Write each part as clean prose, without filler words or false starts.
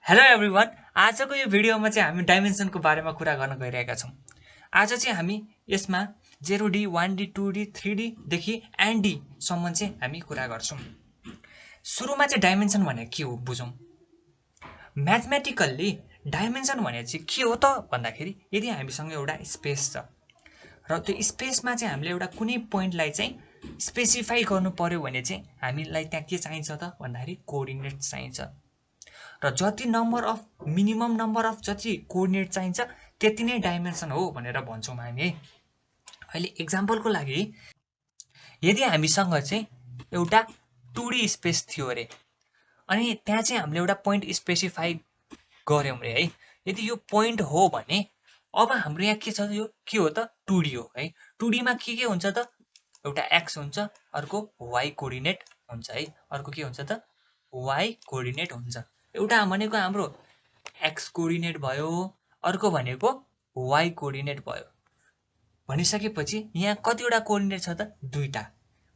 Hello everyone, आजको यो भिडियोमा चाहिँ हामी डाइमेन्सनको बारेमा कुरा गर्न गइरहेका छौँ। आज चाहिँ हामी यसमा 0D, 1D, 2D, 3D देखि एन्ड D सम्म चाहिँ हामी कुरा गर्छौँ। सुरुमा चाहिँ डाइमेन्सन भने के हो बुझौँ। म्याथमेटिकल्ली डाइमेन्सन भने चाहिँ के हो त भन्दाखेरि यदि हामीसँग एउटा स्पेस छ र त्यो स्पेसमा चाहिँ हामीले एउटा कुनै पोइन्टलाई चाहिँ स्पेसिफाई गर्नु पर्यो भने चाहिँ हामीलाई त्यहाँ के चाहिन्छ त भन्दाखेरि कोअर्डिनेट चाहिन्छ। र जति number of minimum number of जति कोअर्डिनेट चाहिन्छ त्यति नै डाइमेन्सन हो भनेर भन्छौँ हामी है। अहिले एक्जाम्पलको लागि यदि हामीसँग चाहिँ एउटा 2D स्पेस थियो अरे अनि त्यहाँ चाहिँ हामीले एउटा पोइन्ट स्पेसिफाई गऱ्यौँ अरे है। यदि यो पोइन्ट हो भने अब हाम्रो यहाँ के छ, यो के हो त 2D हो है। 2Dमा के हुन्छ त, एउटा एक्स हुन्छ, अर्को वाइ कोअर्डिनेट हुन्छ है, अर्को के हुन्छ त वाइ कोअर्डिनेट हुन्छ। एउटा भनेको हाम्रो एक्स कोअर्डिनेट भयो, अर्को भनेको वाइ कोअर्डिनेट भयो। भनिसकेपछि यहाँ कतिवटा कोअर्डिनेट छ त, दुईटा।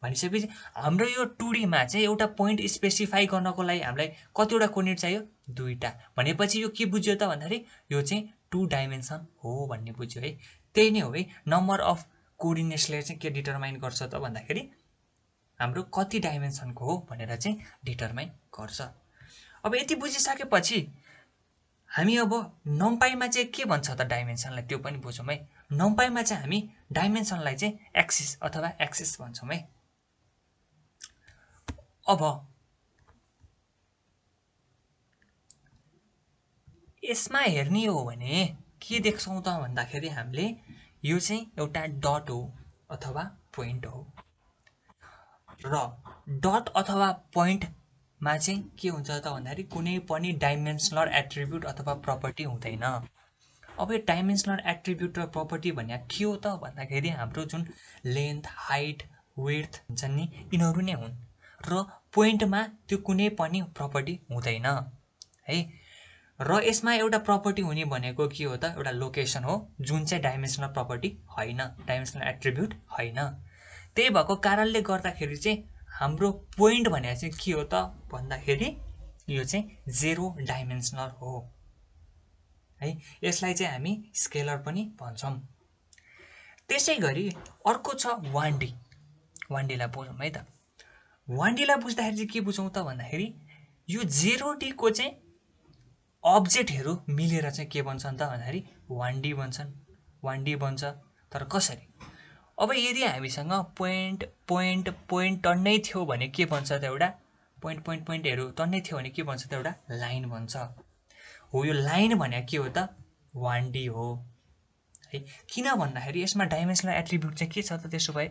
भनिसकेपछि हाम्रो यो 2Dमा चाहिँ एउटा पोइन्ट स्पेसिफाई गर्नको लागि हामीलाई कतिवटा कोअर्डिनेट चाहियो, दुईटा। भनेपछि यो के बुझ्यो त भन्दाखेरि यो चाहिँ 2 डाइमेन्सन हो भन्ने बुझ्यो है। त्यही नै हो है, नम्बर अफ कोअर्डिनेट्सले चाहिँ के डिटरमाइन गर्छ त भन्दाखेरि हाम्रो कति डाइमेन्सनको हो भनेर चाहिँ डिटरमाइन गर्छ। अब यति बुझिसकेपछि हामी अब नम्पाईमा चाहिँ के भन्छ त डाइमेन्सनलाई त्यो पनि बुझौँ है। नम्पाईमा चाहिँ हामी डाइमेन्सनलाई चाहिँ एक्सिस अथवा एक्सिस भन्छौँ है। अब यसमा हेर्ने हो भने के देख्छौँ त भन्दाखेरि हामीले यो चाहिँ एउटा डट हो अथवा पोइन्ट हो र डट अथवा पोइन्टमा चाहिँ के हुन्छ त भन्दाखेरि कुनै पनि डाइमेन्सनल एट्रिब्युट अथवा प्रपर्टी हुँदैन। अब यो डाइमेन्सनल एट्रिब्युट र प्रपर्टी भन्ने के हो त भन्दाखेरि हाम्रो जुन लेन्थ, हाइट, विड्थ हुन्छन् नि यिनीहरू नै हुन् र पोइन्टमा त्यो कुनै पनि प्रपर्टी हुँदैन है। र यसमा एउटा प्रपर्टी हुने भनेको के हो त, एउटा लोकेसन हो जुन चाहिँ डाइमेन्सनल प्रपर्टी होइन, डाइमेन्सनल एट्रिब्युट होइन। त्यही भएको कारणले गर्दाखेरि चाहिँ हाम्रो पोइन्ट भनेको चाहिँ के हो त भन्दाखेरि यो चाहिँ 0 डाइमेन्सनल हो है। यसलाई चाहिँ हामी स्केलर पनि भन्छौँ। त्यसै गरी अर्को छ 1D। 1Dलाई बुझौँ है त। 1Dलाई बुझ्दाखेरि चाहिँ के बुझौँ त भन्दाखेरि यो 0D को चाहिँ अब्जेक्टहरू मिलेर चाहिँ के भन्छन् त भन्दाखेरि 1D भन्छन्, 1D बन्छ। तर कसरी? अब यदि हामीसँग पोइन्ट पोइन्ट पोइन्ट टन्नै थियो भने के भन्छ त, एउटा पोइन्ट पोइन्ट पोइन्टहरू टन्नै थियो भने के भन्छ त, एउटा लाइन भन्छ। हो, यो लाइन भने के हो त, 1D हो है। किन भन्दाखेरि यसमा डाइमेन्सनल एट्रिब्युट चाहिँ के छ त त्यसो भए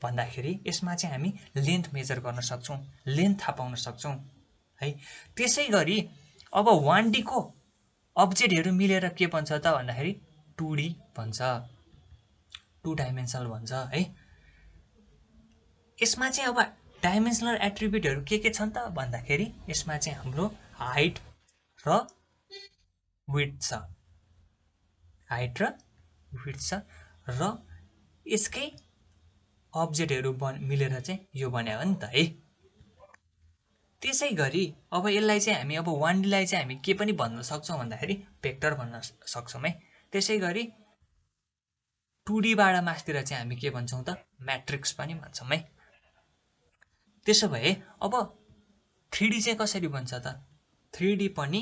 भन्दाखेरि यसमा चाहिँ हामी लेन्थ मेजर गर्न सक्छौँ, लेन्थ थाहा पाउन सक्छौँ है। त्यसै गरी अब 1D को अब्जेक्टहरू मिलेर के भन्छ त भन्दाखेरि 2D भन्छ, 2 डाइमेन्सनल भन्छ है। यसमा चाहिँ अब डाइमेन्सनल एट्रिब्युटहरू के छन् त भन्दाखेरि यसमा चाहिँ हाम्रो हाइट र विड्थ छ, हाइट र विड्थ छ र यसकै अब्जेक्टहरू मिलेर चाहिँ यो बनायो नि त है। त्यसै गरी अब यसलाई चाहिँ हामी अब 1Dलाई चाहिँ हामी के पनि भन्न सक्छौँ भन्दाखेरि भेक्टर भन्न सक्छौँ है। त्यसै गरी 2Dबाट मासतिर चाहिँ हामी के भन्छौँ त, म्याट्रिक्स पनि भन्छौँ है। त्यसो भए अब 3D चाहिँ कसरी बन्छ त, 3D पनि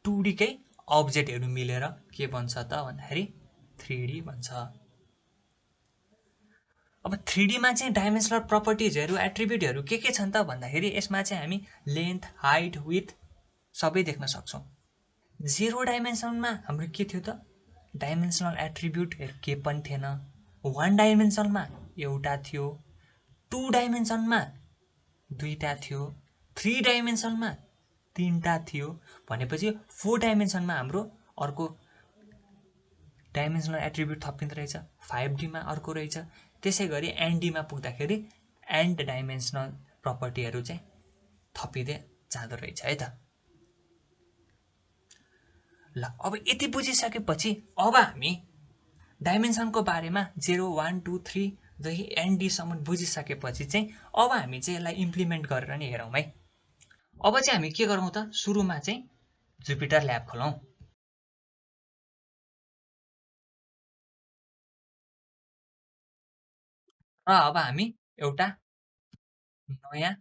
2D कै अब्जेक्टहरू मिलेर के बन्छ त भन्दाखेरि 3D बन्छ। अब 3Dमा चाहिँ डाइमेन्सनल प्रपर्टिजहरू एट्रिब्युटहरू के छन् त भन्दाखेरि यसमा चाहिँ हामी लेन्थ, हाइट, विड्थ सबै देख्न सक्छौँ। 0 डाइमेन्सनमा हाम्रो के थियो त, डाइमेन्सनल एट्रिब्युटहरू के पनि थिएन। 1 डाइमेन्सनमा एउटा थियो, 2 डाइमेन्सनमा दुईटा थियो, 3 डाइमेन्सनमा तीनटा थियो। भनेपछि 4 डाइमेन्सनमा हाम्रो अर्को डाइमेन्सनल एट्रिब्युट थपिँदो रहेछ, 5Dमा अर्को रहेछ। त्यसै गरी एनडीमा पुग्दाखेरि एन्ड डाइमेन्सनल प्रपर्टीहरू चाहिँ थपिँदै जाँदो रहेछ है त। ल अब यति बुझिसकेपछि अब हामी डाइमेन्सनको बारेमा 0, 1, 2, 3 देखि एनडीसम्म बुझिसकेपछि चाहिँ अब हामी चाहिँ यसलाई इम्प्लिमेन्ट गरेर नि हेरौँ है। अब चाहिँ हामी के गरौँ त, सुरुमा चाहिँ जुपिटर ल्याब खोलौँ र अब हामी एउटा नयाँ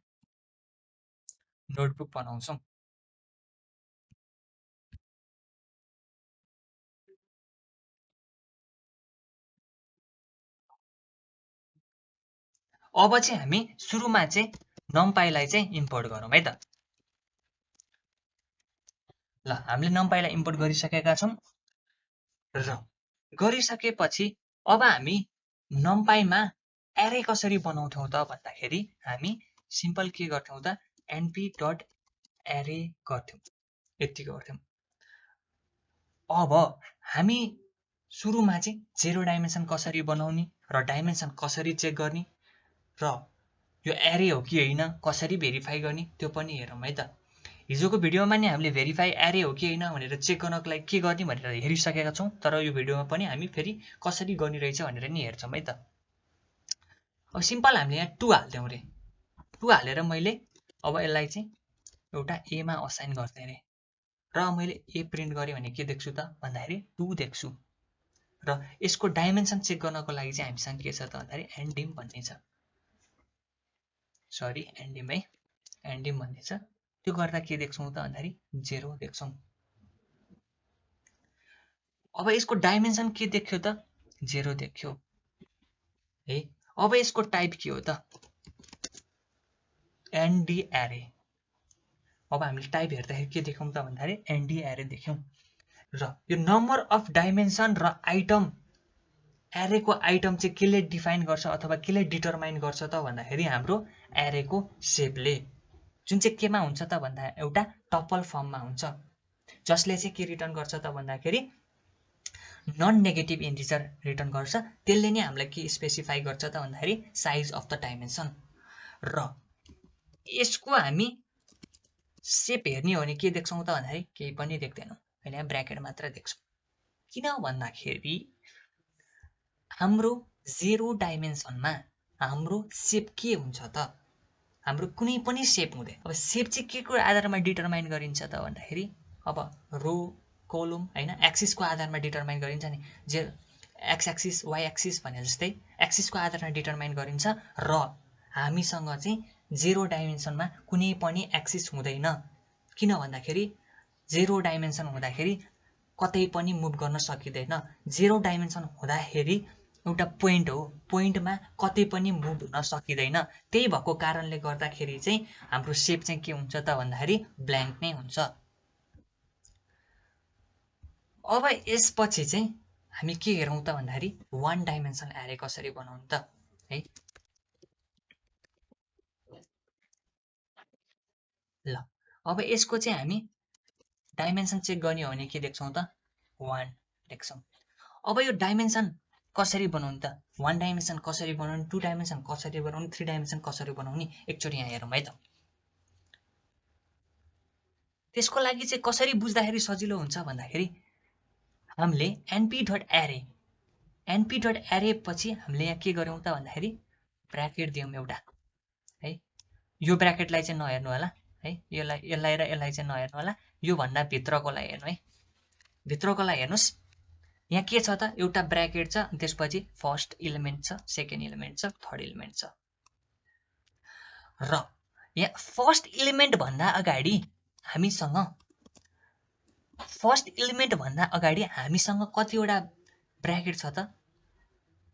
नोटबुक बनाउँछौँ। अब चाहिँ हामी सुरुमा चाहिँ नम्पाईलाई चाहिँ इम्पोर्ट गरौँ है त। ल हामीले नम्पाईलाई इम्पोर्ट गरिसकेका छौँ र गरिसकेपछि अब हामी नम्पाईमा एरे कसरी बनाउँथौँ त भन्दाखेरि हामी सिम्पल के गर्थ्यौँ त np डट एरे गर्थ्यौँ, यति गर्थ्यौँ। अब हामी सुरुमा चाहिँ 0 डाइमेन्सन कसरी बनाउने र डाइमेन्सन कसरी चेक गर्ने र यो एरे हो कि होइन कसरी भेरिफाई गर्ने त्यो पनि हेरौँ है त। हिजोको भिडियोमा नि हामीले भेरिफाई एरे हो कि होइन भनेर चेक गर्नको लागि के गर्ने भनेर हेरिसकेका छौँ, तर यो भिडियोमा पनि हामी फेरि कसरी गर्ने रहेछ भनेर नि हेर्छौँ है त। अब सिम्पल हामीले यहाँ 2 हाल्थ्यौँ रे, 2 हालेर मैले अब यसलाई चाहिँ एउटा एमा असाइन गर्थेँ अरे र मैले ए प्रिन्ट गरेँ भने के देख्छु त भन्दाखेरि 2 देख्छु र यसको डाइमेन्सन चेक गर्नको लागि चाहिँ हामीसँग के छ त भन्दाखेरि एन्डिम भन्ने छ, सरी एन्डिम है, एन्डिम भन्ने छ। त्यो गर्दा के देख्छौँ त भन्दाखेरि 0 देख्छौँ। अब यसको डाइमेन्सन के देख्यो त 0 देख्यो है। अब यसको टाइप के हो त एनडी एरे। अब हामीले टाइप हेर्दाखेरि के देख्यौँ त भन्दाखेरि एनडी एरे देख्यौँ र यो नम्बर अफ डाइमेन्सन र आइटम एरेको आइटम चाहिँ केले डिफाइन गर्छ अथवा केले डिटरमाइन गर्छ त भन्दाखेरि हाम्रो एरेको सेपले, जुन चाहिँ केमा हुन्छ त भन्दा एउटा टपल फर्ममा हुन्छ, जसले चाहिँ के रिटर्न गर्छ त भन्दाखेरि नन नेगेटिभ इन्टिजर रिटर्न गर्छ। त्यसले नै हामीलाई के स्पेसिफाई गर्छ त भन्दाखेरि साइज अफ द डाइमेन्सन। र यसको हामी सेप हेर्ने हो भने के देख्छौँ त भन्दाखेरि केही पनि देख्दैनौँ, अहिले यहाँ ब्र्याकेट मात्र देख्छौँ। किन भन्दाखेरि हाम्रो 0 डाइमेन्सनमा हाम्रो सेप के हुन्छ त, हाम्रो कुनै पनि सेप हुँदैन। अब सेप चाहिँ के को आधारमा डिटरमाइन गरिन्छ त भन्दाखेरि अब रो कोलम होइन एक्सिसको आधारमा डिटरमाइन गरिन्छ नि, जे एक्स एक्सिस वाइ एक्सिस भने जस्तै एक्सिसको आधारमा डिटरमाइन गरिन्छ र हामीसँग चाहिँ 0 डाइमेन्सनमा कुनै पनि एक्सिस हुँदैन। किन भन्दाखेरि 0 डाइमेन्सन हुँदाखेरि कतै पनि मुभ गर्न सकिँदैन। 0 डाइमेन्सन हुँदाखेरि एउटा पोइन्ट हो, पोइन्टमा कतै पनि मुभ हुन सकिँदैन। त्यही भएको कारणले गर्दाखेरि चाहिँ हाम्रो सेप चाहिँ के हुन्छ त भन्दाखेरि ब्ल्याङ्क नै हुन्छ। अब यसपछि चाहिँ हामी के हेरौँ त भन्दाखेरि 1 डाइमेन्सन एरे कसरी बनाउनु त है। ल अब यसको चाहिँ हामी डाइमेन्सन चेक गर्ने हो भने के देख्छौँ त 1 देख्छौँ। अब यो डाइमेन्सन कसरी बनाउनु त, 1 डाइमेन्सन कसरी बनाउने, 2 डाइमेन्सन कसरी बनाउने, 3 डाइमेन्सन कसरी बनाउने एकचोटि यहाँ हेरौँ है त। त्यसको लागि चाहिँ कसरी बुझ्दाखेरि सजिलो हुन्छ भन्दाखेरि हामीले np डट एरे, np डट एरे पछि हामीले यहाँ के गर्यौँ त भन्दाखेरि ब्र्याकेट दियौँ एउटा है। यो ब्र्याकेटलाई चाहिँ नहेर्नु होला है, यसलाई र यसलाई चाहिँ नहेर्नु होला, योभन्दा भित्रकोलाई हेर्नु है। भित्रकोलाई हेर्नुहोस्, यहाँ के छ त एउटा ब्र्याकेट छ, त्यसपछि फर्स्ट इलिमेन्ट छ, सेकेन्ड इलिमेन्ट छ, थर्ड इलिमेन्ट छ र यहाँ फर्स्ट इलिमेन्ट भन्दा अगाडि हामीसँग कतिवटा ब्र्याकेट छ त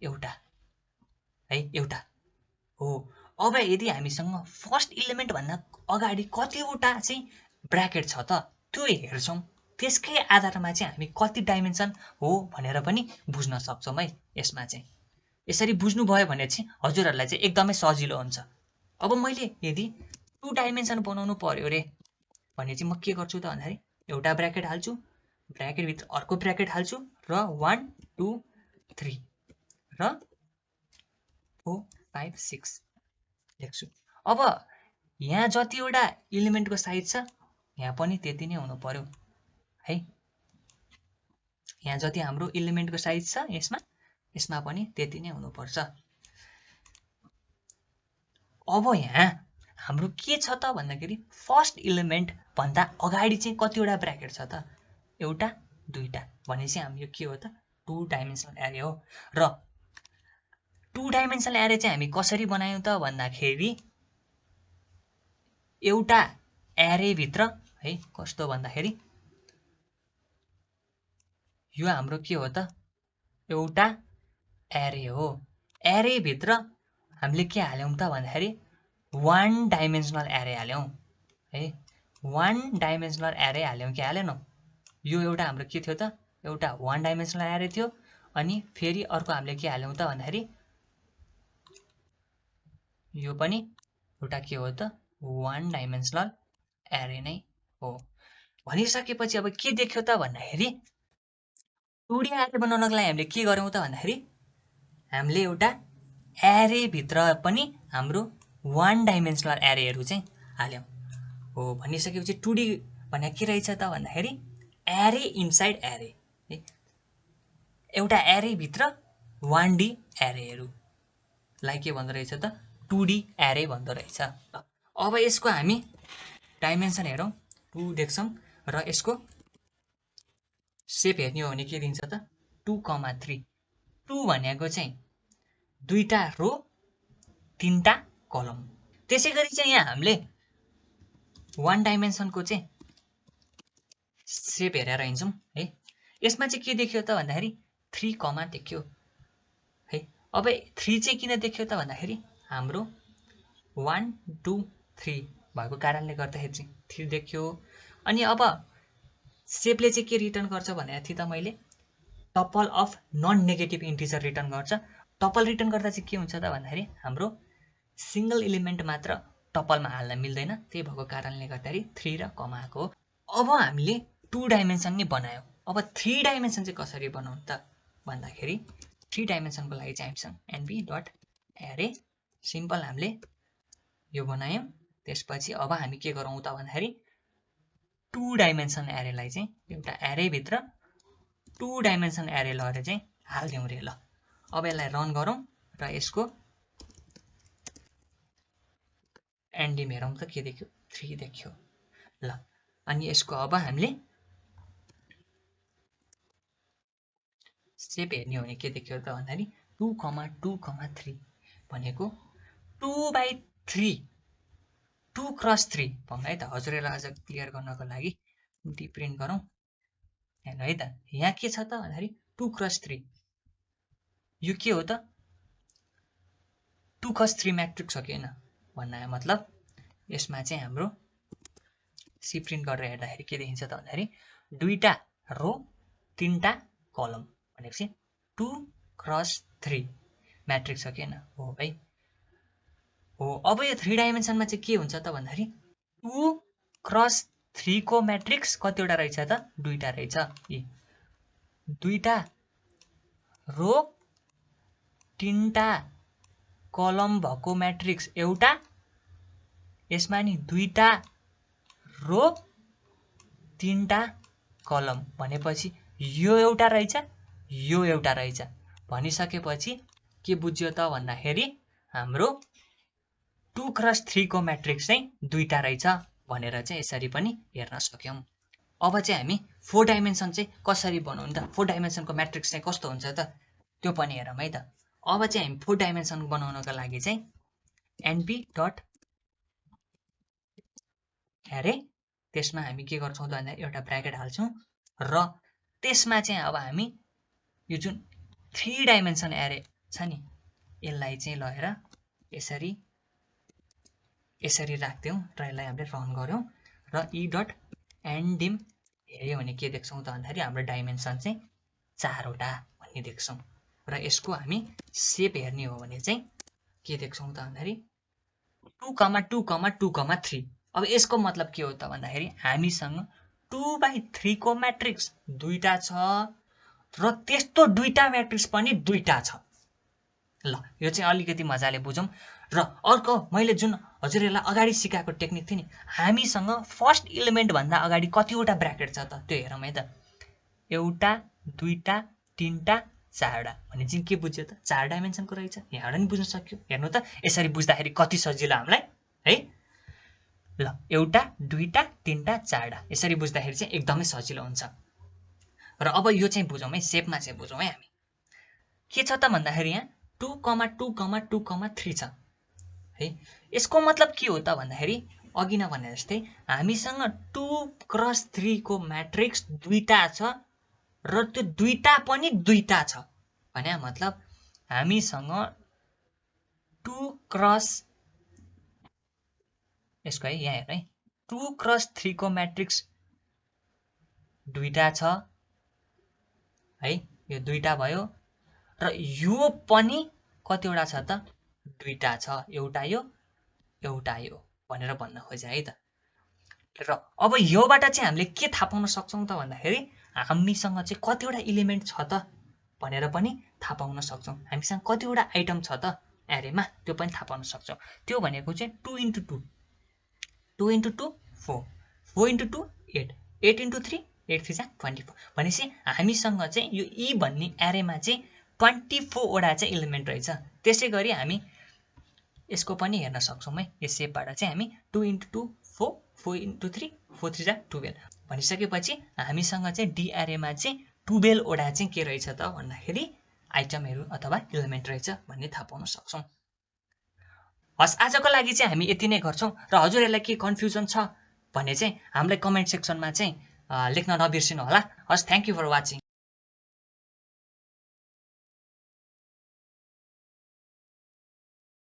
एउटा है, एउटा हो। अब यदि हामीसँग फर्स्ट इलिमेन्ट भन्दा अगाडि कतिवटा चाहिँ ब्र्याकेट छ त त्यो हेर्छौँ, त्यसकै आधारमा चाहिँ हामी कति डाइमेन्सन हो भनेर पनि बुझ्न सक्छौँ है। यसमा चाहिँ यसरी बुझ्नुभयो भने चाहिँ हजुरहरूलाई चाहिँ एकदमै सजिलो हुन्छ। अब मैले यदि 2 डाइमेन्सन बनाउनु पर्यो रे भने चाहिँ म के गर्छु त भन्दाखेरि एउटा ब्र्याकेट हाल्छु, ब्र्याकेटभित्र अर्को ब्र्याकेट हाल्छु र 1 2 3 र 4 5 6 लेख्छु। अब यहाँ जतिवटा इलिमेन्टको साइज छ यहाँ पनि त्यति नै हुनु पर्यो है। यहाँ जति हाम्रो इलिमेन्टको साइज छ यसमा पनि त्यति नै हुनुपर्छ। अब यहाँ हाम्रो के छ त भन्दाखेरि फर्स्ट इलिमेन्ट भन्दा अगाडि चाहिँ कतिवटा ब्र्याकेट छ त? एउटा, दुईटा। भनेपछि हाम्रो यो के हो त? 2 डाइमेन्सनल एरे हो। र 2 डाइमेन्सनल एरे चाहिँ हामी कसरी बनायौं त भन्दाखेरि एउटा एरे भित्र है, कस्तो भन्दाखेरि यो हाम्रो के हो त? एउटा एरे हो। एरे भित्र हामीले के हाल्यौं त भन्दाखेरि 1 डाइमेन्सनल एरे हाल्यौं है। 1 डाइमेन्सनल एरे हाल्यौं कि हालेनौं? यो एउटा हाम्रो के थियो त? एउटा 1 डाइमेन्सनल एरे थियो। अनि फेरि अर्को हामीले के हाल्यौं त भन्दाखेरि यो पनि एउटा के हो त? 1 डाइमेन्सनल एरे नै हो। भनिसकेपछि अब के देख्यो त भन्दाखेरि 2D एरे बनाउनको लागि हामीले के गर्यौं त भन्दाखेरि हामीले एउटा एरे भित्र पनि हाम्रो 1 डाइमेन्सनल एरेहरू चाहिँ हाल्यौं हो। भनिसकेपछि 2D भने के रहेछ त भन्दाखेरि एरे इनसाइड एरे है। एउटा एरे भित्र 1D एरेहरूलाई के भन्दो रहेछ त? 2D एरे भन्दो रहेछ। अब यसको हामी डाइमेन्सन हेरौं, 2 देख्छौं र यसको शेप हेर्ने हो भने के दिन्छ त? 2,3। 2 भनेको चाहिँ 2टा रो 3टा कलम। त्यसैगरी चाहिँ यहाँ हामीले 1 डाइमेन्सनको चाहिँ शेप हेरेर हिँड्छौं है। यसमा चाहिँ के देखियो त भन्दाखेरि 3, देखियो है। अब 3 चाहिँ किन देखियो त भन्दाखेरि हाम्रो 1 2 3 भएको कारणले गर्दाखेरि चाहिँ 3 देखियो। अनि अब शेपले चाहिँ के रिटर्न गर्छ भनेको थिएँ त मैले? Tuple of non negative integer return गर्छ। टपल रिटर्न गर्दा चाहिँ के हुन्छ त भन्दाखेरि हाम्रो सिंगल एलिमेन्ट मात्र टपलमा हाल्न मिल्दैन। त्यही भएको कारणले गर्दाखेरि 3 र कमाको हो। अब हामीले 2 डाइमेन्सन नै बनायौं। अब 3 डाइमेन्सन चाहिँ कसरी बनाउँ त भन्दाखेरि 3 डाइमेन्सनको लागि चाहिँ हामीसँग nb.array सिम्पल हामीले यो बनायौं। त्यसपछि अब हामी के गरौँ त भन्दाखेरि 2 डाइमेन्सन एरेलाई चाहिँ एउटा एरे भित्र 2 डाइमेन्सन एरे लगेर चाहिँ हाल्दिउँ रे। ल अब यसलाई रन गरौँ र यसको एन्डिम हेरौँ त के देख्यो? 3 देख्यो। ल अनि यसको अब हामीले शेप हेर्ने हो भने के देख्यो त भन्दाखेरि 2,2,3 भनेको 2/3 2x3 भनौँ है त। हजुरहरूलाई अझ क्लियर गर्नको लागि डी प्रिन्ट गरौँ हेर्नु है त। यहाँ के छ त भन्दाखेरि 2x3 यो के हो त? 2x3 म्याट्रिक्स हो कि हैन भन्नाको मतलब यसमा चाहिँ हाम्रो सी प्रिन्ट गरेर हेर्दाखेरि के देखिन्छ त भन्दाखेरि 2टा रो 3टा कलम भनेपछि 2x3 म्याट्रिक्स हो कि हैन? हो है हो। अब यो 3 डाइमेन्सनमा चाहिँ के हुन्छ त भन्दाखेरि 2x3 को म्याट्रिक्स कतिवटा रहेछ त? 2टा रहेछ। यी 2टा रो 3टा कलम भएको म्याट्रिक्स एउटा, यसमा नि 2टा रो 3टा कलम भनेपछि यो एउटा रहेछ, यो एउटा रहेछ। भनिसकेपछि के बुझ्यो त भन्दाखेरि हाम्रो 2x3 को म्याट्रिक्स चाहिँ 2टा रहेछ भनेर चाहिँ यसरी पनि हेर्न सक्यौं। अब चाहिँ हामी 4 डाइमेन्सन चाहिँ कसरी बनाउँ त? 4 डाइमेन्सनको म्याट्रिक्स चाहिँ कस्तो हुन्छ त त्यो पनि हेरौँ है त। अब चाहिँ हामी 4 डाइमेन्सन बनाउनका लागि चाहिँ nb.array त्यसमा हामी के गर्छौं त भन्दा एउटा ब्र्याकेट हाल्छौं र त्यसमा चाहिँ अब हामी यो जुन 3 डाइमेन्सन एरे छ नि यसलाई चाहिँ लगेर यसरी यसरी राख्दियौं र यसलाई हामीले रन गर्यौं र e.ndim हेर्यो भने के देख्छौं त भन्दाखेरि हाम्रो डाइमेन्सन चाहिँ 4 वटा भन्ने देख्छौं र यसको हामी शेप हेर्ने हो भने चाहिँ के देख्छौं त भन्दाखेरि 2,2,2,3। अब यसको मतलब के हो त भन्दाखेरि हामीसँग 2/3 को म्याट्रिक्स 2टा छ र त्यस्तो 2टा म्याट्रिक्स पनि 2टा छ। ल यो चाहिँ अलिकति मजाले बुझौं। र अर्को मैले जुन हजुरहरूलाई अगाडि सिकाएको टेक्निक थियो नि, हामीसँग फर्स्ट एलिमेन्ट भन्दा अगाडि कतिवटा ब्र्याकेट छ त त्यो हेरौँ है त। एउटा, दुईटा, तीनटा, चारवटा भने चाहिँ के बुझ्यो त? 4 डाइमेन्सनको रहेछ। यहाँबाट नि बुझ्न सक्यो। हेर्नु त यसरी बुझ्दाखेरि कति सजिलो हामीलाई है। ल एउटा दुईटा तीनटा चारटा यसरी बुझ्दाखेरि चाहिँ एकदमै सजिलो हुन्छ। र अब यो चाहिँ बुझौँ है, सेपमा चाहिँ बुझौँ है हामी। के छ त भन्दाखेरि यहाँ 2,2,2,3 छ है। यसको मतलब के हो त भन्दाखेरि अघि नै भने जस्तै हामीसँग 2x3 को म्याट्रिक्स दुईटा छ र त्यो दुईटा पनि दुईटा छ भने मतलब हामीसँग 2x यसको है यहाँ हेर है 2x3 को म्याट्रिक्स दुईटा छ है, यो दुईटा भयो र यो पनि कतिवटा छ त दुईटा छ, एउटा यो भनेर भन्न खोजे है त। र अब योबाट चाहिँ हामीले के थाहा पाउन सक्छौं त भन्दाखेरि हामीसँग चाहिँ कतिवटा इलिमेन्ट छ त भनेर पनि थाहा पाउन सक्छौं। हामीसँग कतिवटा आइटम छ त एरेमा त्यो पनि थाहा पाउन सक्छौं। त्यो भनेको चाहिँ 2 into 2 2 into 2 4 4 into 2 8 8 into 3 8 3 24 भनेपछि हामीसँग चाहिँ यो ई भन्ने एरेमा चाहिँ 24 वटा चाहिँ इलिमेन्ट रहेछ। त्यसै गरी हामी यसको पनि हेर्न सक्छौं है। यो सेपबाट चाहिँ हामी 2 into 2 4 4 into 3 4 3 12 भनिसकेपछि हामीसँग चाहिँ डी एरेमा चाहिँ 12 वटा चाहिँ के रहेछ त भन्दाखेरि आइटमहरु अथवा इलिमेन्ट रहेछ भन्ने थाहा पाउन सक्छौं। हस्, आजको लागि चाहिँ हामी यति नै गर्छौं र हजुरहरुलाई के कन्फ्युजन छ भने चाहिँ हामीलाई कमेन्ट सेक्सनमा चाहिँ लेख्न नबिर्सिनु होला। हस्, थ्यांक यू फर वाचिङ।